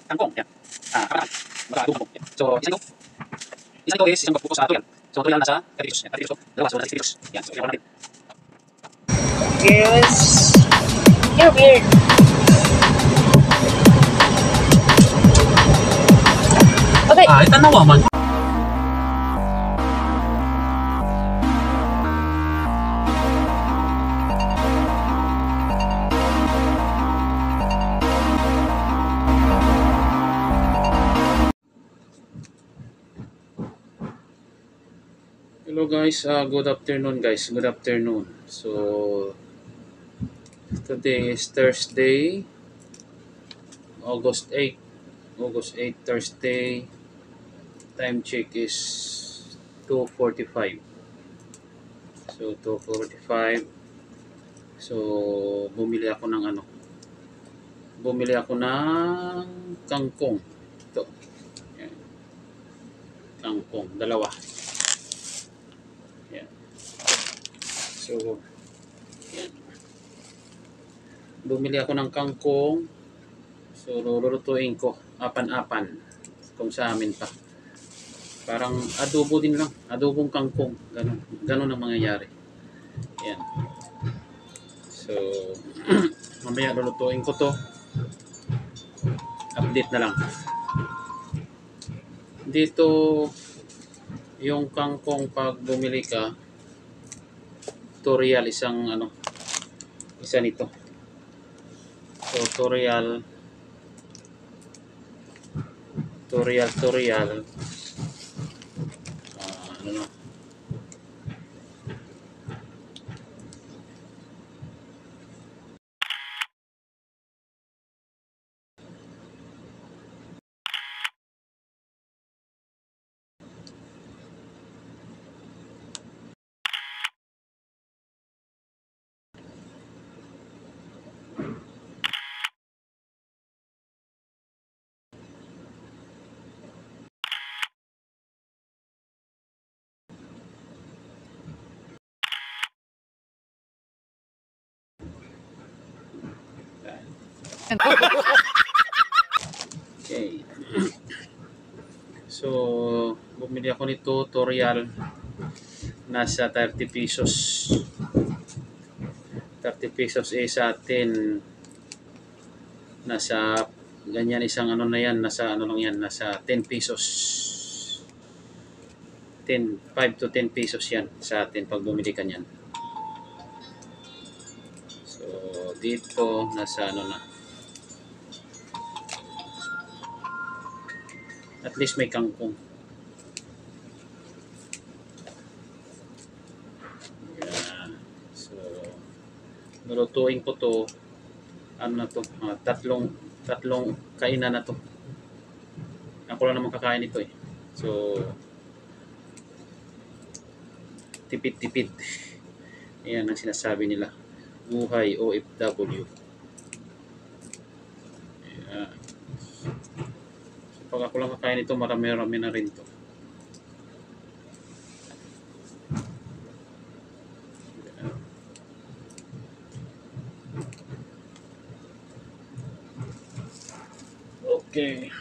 kangkong. Yan. Kapataan. Mag-aadobong. So, isang ito is isang pagpupos sa tuyan. So, tuyan nasa 30 pesos. Yan, 30 pesos. Dalawa, so nasa 60 pesos. Yan, so ipon natin. Yes. You're weird. Okay. Tanawa man. Hello guys, good afternoon guys, good afternoon. So today is Thursday, August 8, Thursday. Time check is 2:45. So 2:45. So bumili ako ng kangkong. Ito. Yan. Kangkong, dalawa. Yan. So yan. Bumili ako ng kangkong. So lulutuin ko apan-apan kung sa amin pa. Parang adobo din lang, adobong kangkong, ganun ang mangyayari. Yan. So mamaya lulutuin ko to. Update na lang. Dito yung kangkong, pag bumili ka, tutorial isang isa nito. So tutorial ano na. Okay. So, bumili ako nito, tutorial. Nasa 30 pesos. 30 pesos sa atin. Nasa ganyan isang na yan, nasa lang yan, nasa 10 pesos. 5 to 10 pesos yan sa atin pag bumili ka niyan. So, dito nasa na. At least may kangkong. Yeah. So, lulutuin ko to. Tatlong kainan na to. Ako lang naman kakain ito eh. So, tipid-tipid. Ayan ang sinasabi nila. Buhay OFW. Ayan. Pag ako lang kakain ito, marami-rami na rin to. Okay.